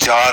4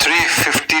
350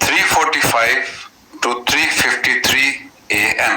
3:45 to 3:53 AM।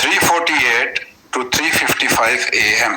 3:48 to 3:55 AM।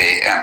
AM।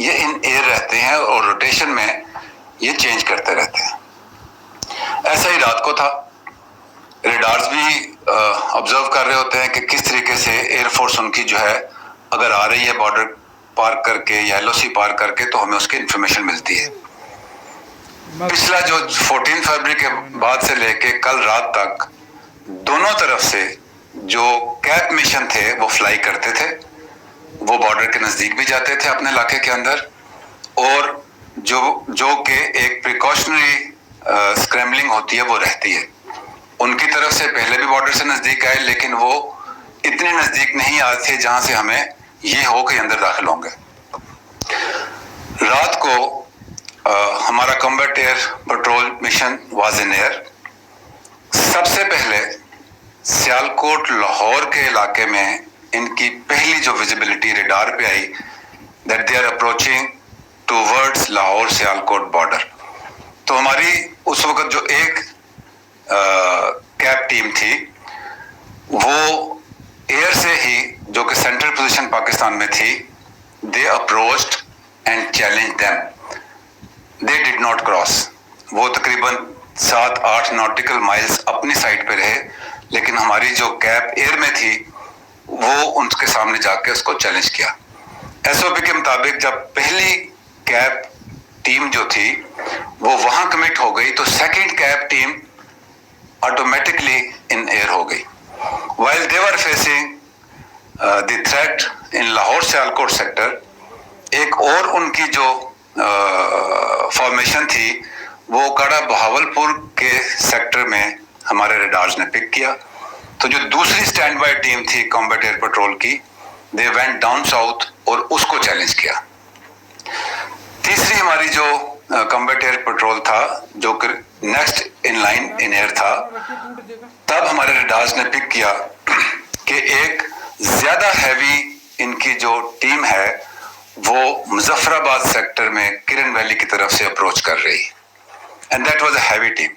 یہ ان year رہتے ہیں اور روٹیشن میں یہ چینج کرتے رہتے ہیں. ایسا ہی رات کو تھا. ریڈارز بھی آبزرو کر رہے ہوتے ہیں کہ کس طریقے سے ایئر فورس ان کی جو ہے اگر آ رہی ہے بارڈر پار کر کے یا LOC پار کر کے تو ہمیں اس کی انفارمیشن ملتی ہے. پچھلا جو 14 فروری کے بعد سے لے کے کل رات تک دونوں طرف سے جو کیپ مشن تھے وہ فلائی کرتے تھے. وہ بارڈر کے نزدیک بھی جاتے تھے اپنے علاقے کے اندر, اور جو کہ ایک پریکاشنری اسکریمبلنگ ہوتی ہے وہ رہتی ہے. ان کی طرف سے پہلے بھی بارڈر سے نزدیک آئے, لیکن وہ اتنے نزدیک نہیں آتے تھے جہاں سے ہمیں یہ ہو کہ اندر داخل ہوں گے. رات کو ہمارا combat air patrol mission was in air. سب سے پہلے سیالکوٹ لاہور کے علاقے میں ان کی پہلی جو ویزیبلٹی ریڈار پہ آئی that they are approaching towards Lahore Sialkot border. تو ہماری اس وقت جو ایک کیپ ٹیم تھی وہ ایئر سے ہی, جو کہ سینٹرل پوزیشن پاکستان میں تھی, they approached and challenge them. They did not cross. وہ تقریباً 7-8 ناٹیکل مائلز اپنی سائڈ پہ رہے, لیکن ہماری جو کیپ ایئر میں تھی وہ ان کے سامنے جا کے اس کو چیلنج کیا. SOP کے مطابق جب پہلی کیپ ٹیم جو تھی وہ وہاں کمٹ ہو گئی تو سیکنڈ کیپ ٹیم آٹومیٹکلی ان ایئر ہو گئی. while they were facing the threat in Lahore Sialkot sector, ایک اور ان کی جو فارمیشن تھی وہ کڑا بہاولپور کے سیکٹر میں ہمارے ریڈارز نے پک کیا. تو جو دوسری اسٹینڈ بائی ٹیم تھی کمبیٹ ایئر پٹرول کی, دے وینٹ ڈاؤن ساؤتھ اور اس کو چیلنج کیا. تیسری ہماری جو کمبیٹ ایئر پٹرول تھا جو کہ next in line in air تھا, تب ہمارے ریڈارز نے پک کیا کہ ایک زیادہ ہیوی ان کی جو ٹیم ہے وہ مظفر آباد سیکٹر میں کرن ویلی کی طرف سے اپروچ کر رہی, and that was a heavy team.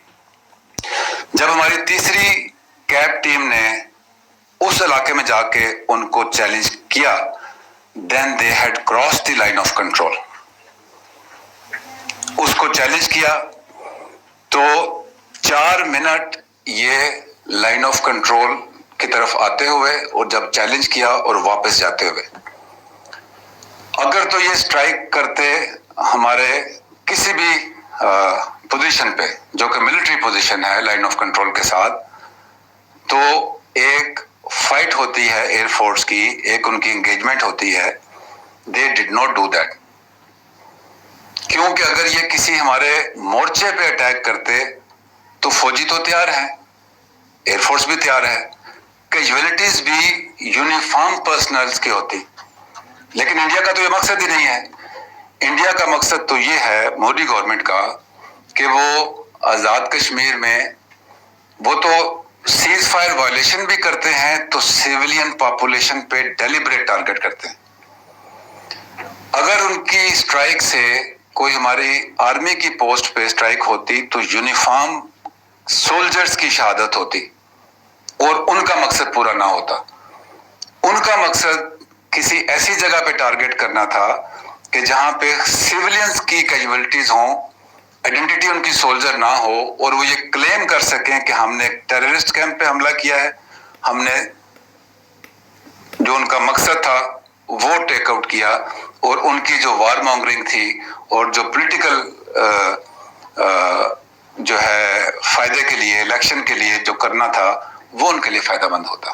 جب ہماری تیسری کیپ ٹیم نے اس علاقے میں جا کے ان کو چیلنج کیا, then they had cross the line of control. اس کو چیلنج کیا تو 4 منٹ یہ لائن آف کنٹرول کی طرف آتے ہوئے اور جب چیلنج کیا اور واپس جاتے ہوئے. اگر تو یہ سٹرائک کرتے ہمارے کسی بھی پوزیشن پہ جو کہ ملٹری پوزیشن ہے لائن آف کنٹرول کے ساتھ, تو ایک فائٹ ہوتی ہے ایئر فورس کی, ایک ان کی انگیجمنٹ ہوتی ہے. دے ڈڈ ناٹ ڈو دیٹ, کیونکہ اگر یہ کسی ہمارے مورچے پہ اٹیک کرتے تو فوجی تو تیار ہیں, ایئر فورس بھی تیار ہے, کیجویلٹیز بھی یونیفارم پرسنلز کی ہوتی, لیکن انڈیا کا تو یہ مقصد ہی نہیں ہے. انڈیا کا مقصد تو یہ ہے مودی گورنمنٹ کا کہ وہ آزاد کشمیر میں وہ تو سیز فائر وائلیشن بھی کرتے ہیں تو سیولین پاپولیشن پہ ڈیلیبریٹ ٹارگٹ کرتے ہیں. اگر ان کی اسٹرائک سے کوئی ہماری آرمی کی پوسٹ پہ اسٹرائک ہوتی تو یونیفارم سولجرز کی شہادت ہوتی اور ان کا مقصد پورا نہ ہوتا. ان کا مقصد کسی ایسی جگہ پہ ٹارگٹ کرنا تھا کہ جہاں پہ سیولینز کی کیجویلٹیز ہوں, آئیڈینٹی ان کی سولجر نہ ہو, اور وہ یہ کلیم کر سکیں کہ ہم نے ایک ٹیررسٹ کیمپ پہ حملہ کیا ہے, ہم نے جو ان کا مقصد تھا وہ ٹیک آؤٹ کیا, اور ان کی جو وار مانگرنگ تھی اور جو پولیٹیکل جو ہے فائدے کے لیے الیکشن کے لیے جو کرنا تھا وہ ان کے لیے فائدہ مند ہوتا.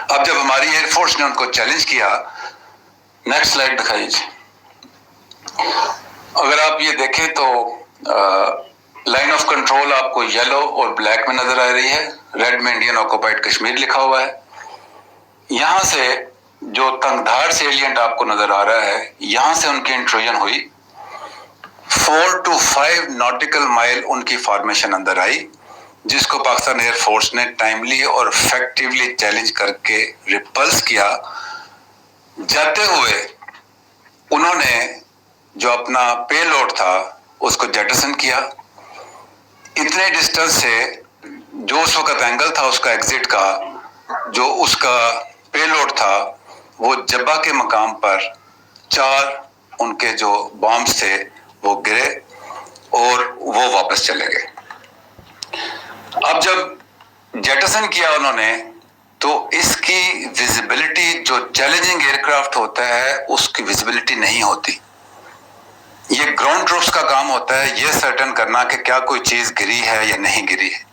اب جب ہماری ایئر فورس نے ان کو چیلنج کیا, نیکسٹ سلائڈ دکھائیے جی. اگر آپ یہ دیکھیں تو لائن آف کنٹرول آپ کو یلو اور بلیک میں نظر آ رہی ہے, ریڈ میں انڈین آکوپائڈ کشمیر لکھا ہوا ہے. یہاں سے جو تنگ دھار سیلینٹ آپ کو نظر آ رہا ہے, یہاں سے ان کی انٹروژن ہوئی, 4 to 5 ناٹیکل مائل ان کی فارمیشن اندر آئی, جس کو پاکستان ایئر فورس نے ٹائملی اور افیکٹولی چیلنج کر کے ریپلس کیا. جاتے ہوئے انہوں نے جو اپنا پے لوڈ تھا اس کو جیٹسن کیا. اتنے ڈسٹنس سے جو اس وقت اینگل تھا اس کا ایگزٹ کا, جو اس کا پے لوڈ تھا وہ جبہ کے مقام پر 4 ان کے جو بامبس تھے وہ گرے اور وہ واپس چلے گئے. اب جب جیٹسن کیا انہوں نے تو اس کی ویزیبلٹی جو چیلنجنگ ایئر کرافٹ ہوتا ہے اس کی ویزیبلٹی نہیں ہوتی. یہ گراؤنڈ ٹروپس کا کام ہوتا ہے یہ سرٹن کرنا کہ کیا کوئی چیز گری ہے یا نہیں گری ہے.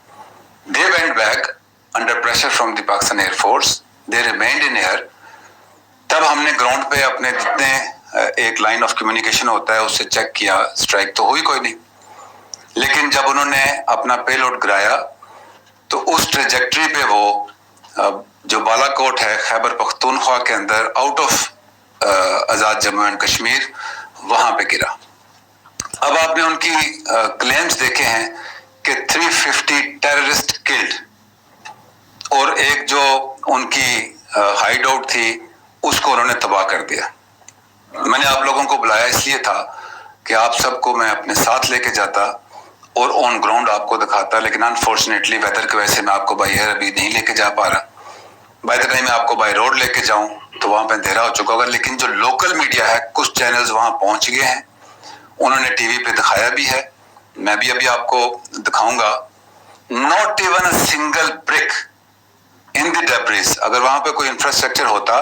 They went back under pressure from the Pakistan Air Force. They remained in air. تب ہم نے گراؤنڈ پہ اپنے جتنے ایک لائن آف کمیونیکیشن ہوتا ہے اس سے چیک کیا, اسٹرائک تو ہوئی کوئی نہیں. لیکن جب انہوں نے اپنا پے لوڈ گرایا تو اس ٹریجیکٹری پہ وہ جو بالا کوٹ ہے خیبر پختونخوا کے اندر out of Azad Jammu and Kashmir وہاں پہ گرا. اب آپ نے ان کی کلیمز دیکھے ہیں کہ 350 ٹیررسٹ کلڈ, اور ایک جو ان کی ہائیڈ آؤٹ تھی اس کو انہوں نے تباہ کر دیا. میں نے آپ لوگوں کو بلایا اس لیے تھا کہ آپ سب کو میں اپنے ساتھ لے کے جاتا اور آن گراؤنڈ آپ کو دکھاتا, لیکن انفارچونیٹلی ویدر کی وجہ سے میں آپ کو بائی ایئر ابھی نہیں لے کے جا پا رہا. بائی دا ٹائم میں آپ کو بائی روڈ لے کے جاؤں تو وہاں پہ اندھیرا ہو چکا ہوگا. لیکن جو لوکل میڈیا ہے کچھ چینلز وہاں پہنچ گئے ہیں, انہوں نے ٹی وی پہ دکھایا بھی ہے, میں بھی ابھی آپ کو دکھاؤں گا. ناٹ ایون اے سنگل برک ان دی ڈیبریز. اگر وہاں پہ کوئی انفراسٹرکچر ہوتا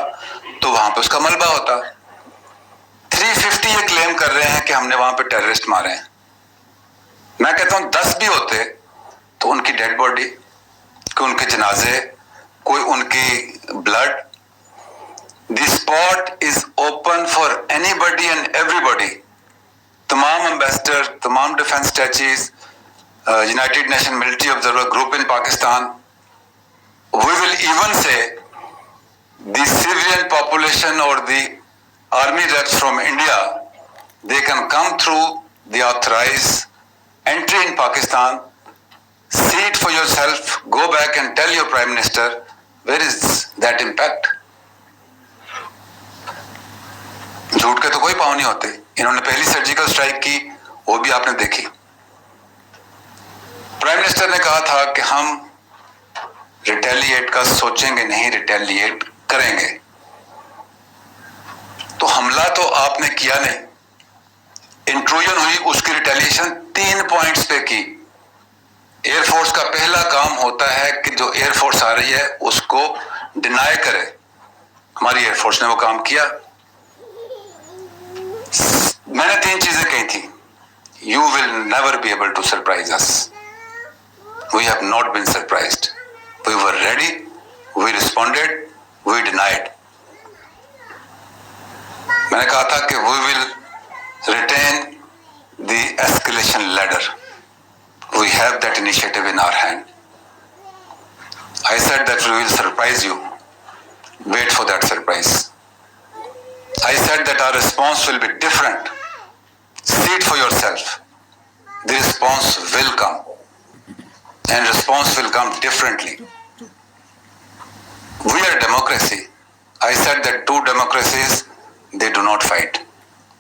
تو وہاں پہ اس کا ملبہ ہوتا. 350 یہ کلیم کر رہے ہیں کہ ہم نے وہاں پہ ٹیررسٹ مارے ہیں. میں کہتا ہوں 10 بھی ہوتے تو ان کی ڈیڈ باڈی, کہ ان کے جنازے, کوئی ان کی blood. The spot is open for anybody and everybody. تمام امبیسڈر, تمام defence attaches, United Nation military observer group in Pakistan, we will even say the civilian population or the army reps from India, they can come through the authorized entry in Pakistan, see it for yourself, go back and tell your Prime Minister, where is that impact? جھوٹ کے تو کوئی پاؤں نہیں ہوتے. انہوں نے پہلی سرجیکل اسٹرائک کی, وہ بھی آپ نے دیکھی. پرائم منسٹر نے کہا تھا کہ ہم ریٹیلیٹ کا سوچیں گے نہیں, ریٹیلیٹ کریں گے. تو حملہ تو آپ نے کیا نہیں, انٹروژن ہوئی, اس کی ریٹیلیشن 3 پوائنٹس پہ کی. ایئر فورس کا پہلا کام ہوتا ہے کہ جو ایئر فورس آ رہی ہے اس کو ڈینائی کرے. ہماری ایئر فورس نے وہ کام کیا. میں نے 3 چیزیں کہی تھی. You will never be able to surprise us. We have not been surprised. We were ready, we responded, we denied. میں نے کہا تھا کہ we will retain the escalation ladder. We have that initiative in our hand. I said that we will surprise you. Wait for that surprise. I said that our response will be different. See it for yourself. The response will come. And response will come differently. We are a democracy. I said that 2 democracies, they do not fight.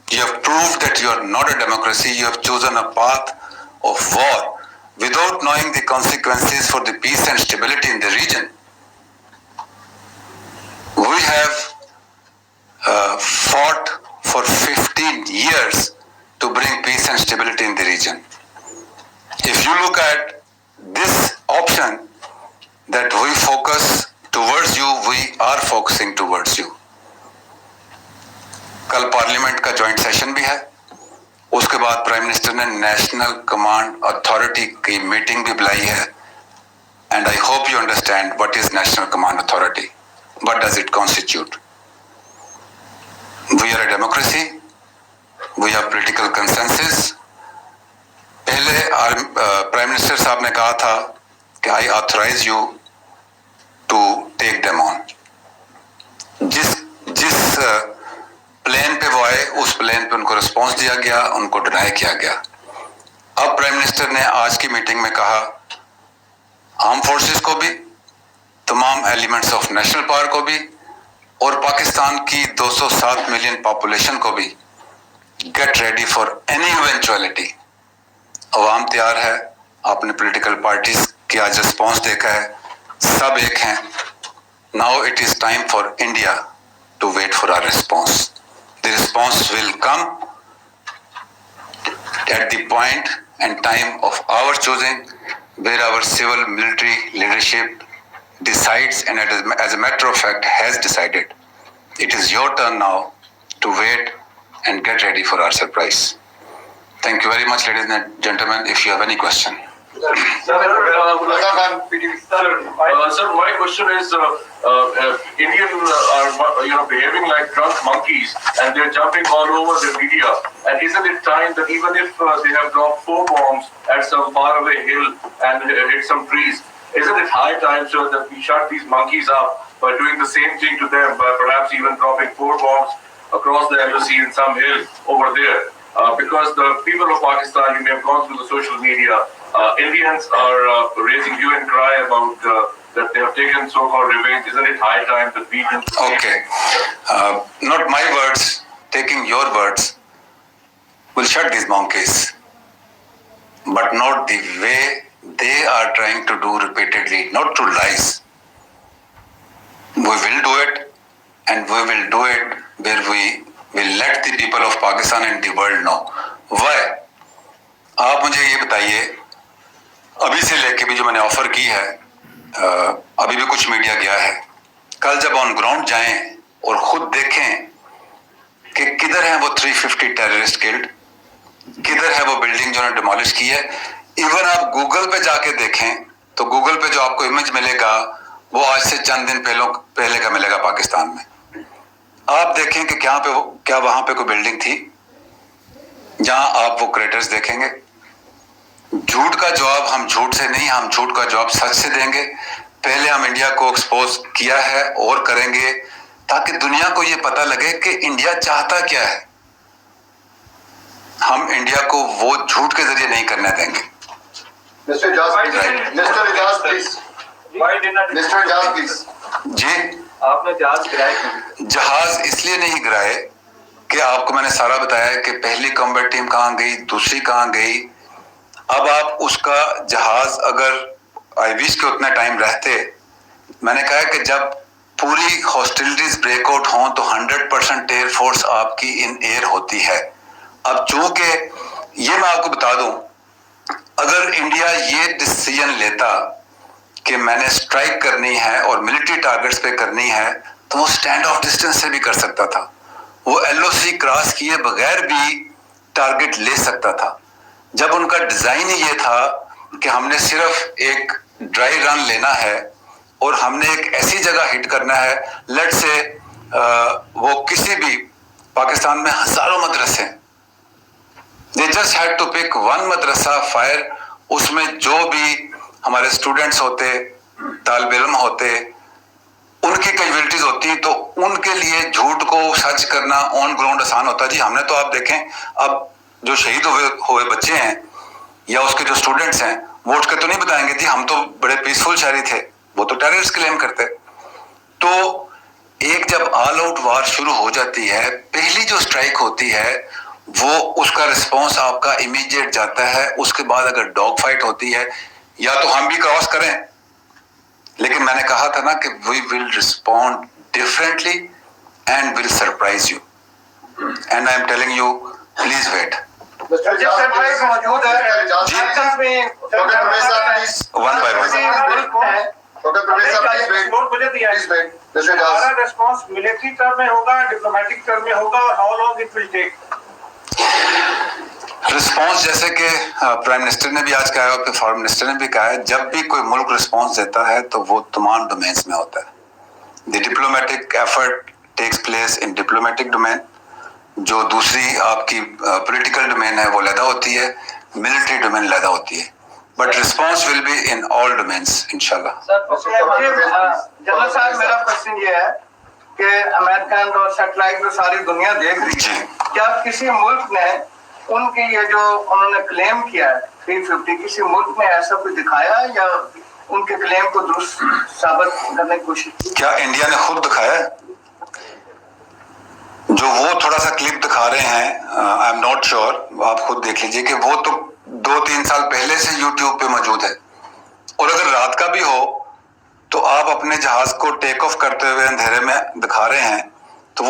You have proved that you are not a democracy. You have chosen a path of war without knowing the consequences for the peace and stability in the region. We have fought for 15 years to bring peace and stability in the region. If you look at this option that we focus towards you, we are focusing towards you. کل parliament کا joint session بھی ہے. اس کے بعد prime minister نے national command authority کی meeting بھی بلائی ہے. And I hope you understand what is national command authority, what does it constitute. We are a democracy, we have political consensus. پہلے پرائم منسٹر صاحب نے کہا تھا کہ I authorize you to take them on. جس plane پہ وہ آئے اس پلین پہ ان کو رسپانس دیا گیا, ان کو ڈینائی کیا گیا. اب پرائم منسٹر نے آج کی میٹنگ میں کہا آرم فورسز کو بھی, تمام ایلیمنٹس آف نیشنل پاور کو بھی, اور پاکستان کی 207 ملین پاپولیشن کو بھی, get ready for any eventuality. عوام تیار ہے, آپ نے پولیٹیکل پارٹیز کی آج رسپانس دیکھا ہے, سب ایک ہیں. Now it is time for India to wait for our response. the response will come at the point and time of our choosing, where our civil military leadership decides and as a matter of fact has decided. It is your turn now to wait and get ready for our surprise. Thank you very much, ladies and gentlemen. If you have any question. Sir, my question is, Indian are behaving like drunk monkeys, and they're jumping all over the media. And isn't it time that even if they have dropped 4 bombs at some faraway hill and hit some trees, isn't it high time, sir, that we shut these monkeys up by doing the same thing to them, by perhaps even dropping 4 bombs across the embassy in some hill over there? Because the people of Pakistan, you may have gone through the social media, Indians are raising hue and cry about that they have taken so-called revenge. Isn't it high time that we do? Okay. Not my words, taking your words will shut these monkeys, but not the way they are trying to do repeatedly, not through lies. We will do it, and we will do it where we will let the people of Pakistan and the world know. Why? آپ مجھے یہ بتائیے, ابھی سے لے کے بھی جو میں نے آفر کی ہے, ابھی بھی کچھ میڈیا گیا ہے, کل جب آن گراؤنڈ جائیں اور خود دیکھیں کہ کدھر ہیں وہ 350 ٹیررسٹ کلڈ, کدھر ہے وہ بلڈنگ جو نے ڈیمالش کی ہے. ایون آپ گوگل پہ جا کے دیکھیں تو گوگل پہ جو آپ کو امیج ملے گا وہ آج سے چند دن پہلے کا ملے گا پاکستان میں. آپ دیکھیں کہ کیا وہاں پہ کوئی بلڈنگ تھی جہاں آپ وہ کریٹرز دیکھیں گے. جھوٹ کا جواب ہم جھوٹ سے نہیں, ہم جھوٹ کا جواب سچ سے دیں گے. پہلے ہم انڈیا کو ایکسپوز کیا ہے اور کریں گے تاکہ دنیا کو یہ پتہ لگے کہ انڈیا چاہتا کیا ہے. ہم انڈیا کو وہ جھوٹ کے ذریعے نہیں کرنے دیں گے. جی, آپ نے جہاز گرائے کیوں؟ جہاز اس لیے نہیں گرائے کہ آپ کو میں نے سارا بتایا ہے کہ پہلی کمبیٹ ٹیم کہاں گئی, دوسری کہاں گئی. اب آپ اس کا جہاز اگر آئی وش کے اتنا ٹائم رہتے, میں نے کہا کہ جب پوری ہاسٹیلٹیز بریک آؤٹ ہوں تو 100% ایئر فورس آپ کی ان ایئر ہوتی ہے. اب چونکہ یہ میں آپ کو بتا دوں, اگر انڈیا یہ ڈیسیژن لیتا کہ میں نے اسٹرائک کرنی ہے اور ملٹری ٹارگٹس پہ کرنی ہے تو وہ اسٹینڈ آف ڈسٹینس سے بھی کر سکتا تھا, وہ LOC کراس کیے بغیر بھی ٹارگٹ لے سکتا تھا. جب ان کا ڈیزائن ہی یہ تھا کہ ہم نے صرف ایک ڈرائی رن لینا ہے اور ہم نے ایک ایسی جگہ ہٹ کرنا ہے, لیٹ سے وہ کسی بھی پاکستان میں ہزاروں مدرسے ہیں, they just had to pick one مدرسہ فائر, اس میں جو بھی ہمارے اسٹوڈنٹس ہوتے, طالب علم ہوتے, ان کی کیجویلٹیز ہوتی تو ان کے لیے جھوٹ کو سچ کرنا آن گراؤنڈ آسان ہوتا. جی ہم نے تو آپ دیکھیں اب جو شہید ہوئے بچے ہیں یا اس کے جو اسٹوڈنٹس ہیں وہ اٹھ کے تو نہیں بتائیں گے جی ہم تو بڑے پیسفل شہری تھے, وہ تو ٹیررسٹ کلیم کرتے. تو ایک جب آل آؤٹ وار شروع ہو جاتی ہے, پہلی جو اسٹرائک ہوتی ہے وہ اس کا رسپانس آپ کا امیڈیٹ جاتا ہے. اس کے بعد اگر ڈاگ فائٹ ہوتی ہے یا تو ہم بھی کراس کریں, لیکن میں نے کہا تھا نا کہ we will respond differently and will surprise you, and I am telling you please wait. One by one. Response جیسے کہ پرائم منسٹر نے بھی آج کہا ہے اور فارن منسٹر نے بھی کہا ہے, جب بھی کوئی ملک رسپانس دیتا ہے تو وہ تمام ڈومینس میں ہوتا ہے. The diplomatic effort takes place in diplomatic domain, جو دوسری آپ کی پولیٹیکل ڈومین ہے وہ علیحدہ ہوتی ہے, ملٹری ڈومین علیحدہ ہوتی ہے, but response will be in all domains انشاءاللہ. جنرل صاحب میرا کوشچن یہ ہے کہ امریکن اور سیٹلائٹ میں ساری دنیا دیکھ رہی ہے, کیا کسی ملک نے ان کی یہ جو انہوں نے کلیم کیا ہے 350, کسی ملک میں ایسا کوئی دکھایا یا ان کے کلیم کو درست ثابت کرنے کی کوشش کی؟ کیا انڈیا نے خود دکھایا ہے؟ جو وہ تھوڑا سا کلپ دکھا رہے ہیں, آئی ایم ناٹ شیور, آپ خود دیکھ لیجئے کہ وہ تو 2-3 سال پہلے سے یوٹیوب پہ موجود ہے. اور اگر رات کا بھی ہو تو آپ اپنے جہاز کو ٹیک آف کرتے ہوئے اندھیرے میں دکھا رہے ہیں